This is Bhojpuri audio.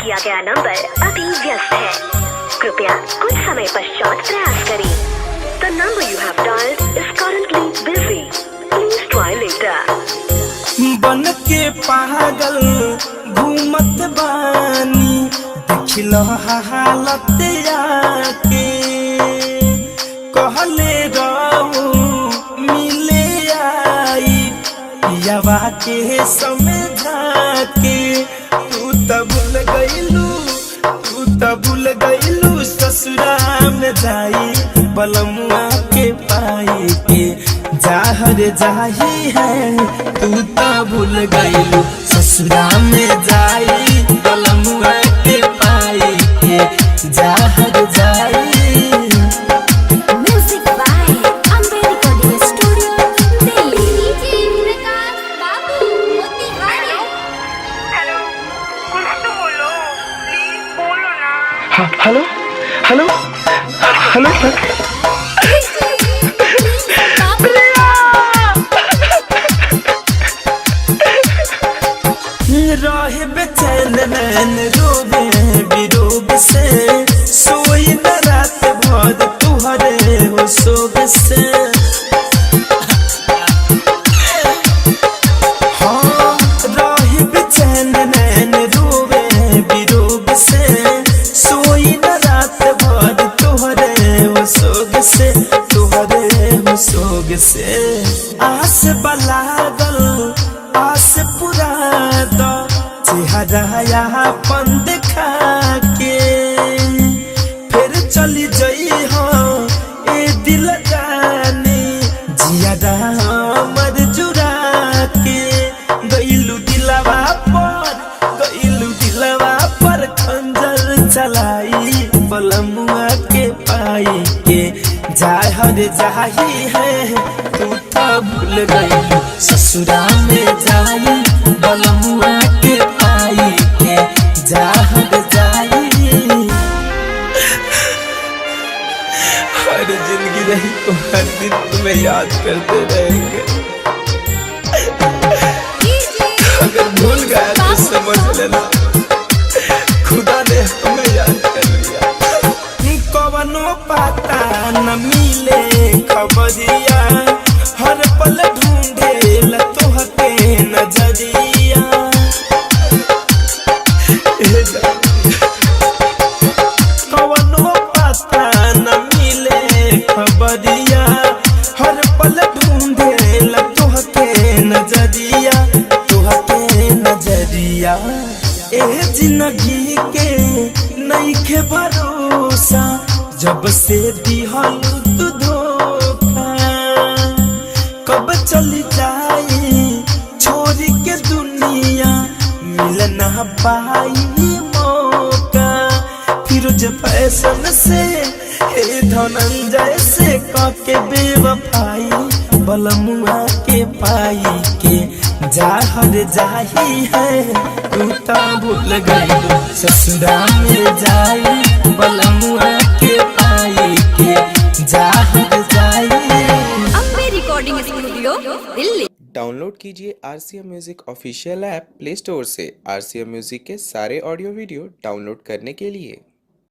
किया गया नंबर अभी व्यस्त है, कृपया कुछ समय पश्चात प्रयास करें। The number you have dialed is currently busy. Please try later. बन के पागल घूमत बानी, देखिलो हालत आके, कहले रहू मिले आई पियावा के समझा के। तू त भूल गईलू ससुरा में जाई बलमुआ के पाई के। जाहर जाही है तू त भूल गईलू ससुरा में जाई बलमुआ के पाई के। जाहर जाई। हेलो हेलो हेलो रहे बेचैन नैन रोबे बिरोब से, सोई न रात भर तुहरे हो सोब से। हाँ रहे बेचैन नैन रोबे बिरोब से, सोई न रात भर तुहरे हो सोग से, तुहरे हो सोग से। आस बलागल आस पुरा दो चेहरा अपन देखा के, फिर चली जई हो ए दिल जाने जियादा मर जुरा के। गईलू दिलवा पर खंजर चलाई बलमुआ के पाई के। जाहर जाही है तू त भूल गई ससुरा में जाई बलमुआ के पाई के। जाहर जाई। हर जिंदगी रही तो हर दिन तुम्हें याद करते रहेंगे। अगर भूल गया तो समझ लेना खुदा ने हमें याद कर लिया। कवनो पता न मिले खबरिया, हर पल ढूंढे तोहके नजरिया। कवनो पता न मिले खबरिया, हर पल ढूंढे तोहके नजरिया, तोहके नजरिया। ए जिंदगी के नइखे भरोसा, जब से दिहल तू धोखा। कब चली जाई छोड़ के दुनिया, मिलना पाई मौका। फिरोज फैशन से हे धनंजय से काके बेवफाई बलमुआ के पाई के। जाहर जाही है तू त भूल गई ससुरा में जाई बलमुआ के पाई के। जाहर जाई। Ambe recording studio Delhi. Download कीजिए RCM music official app play store से। RCM म्यूजिक के सारे ऑडियो वीडियो डाउनलोड करने के लिए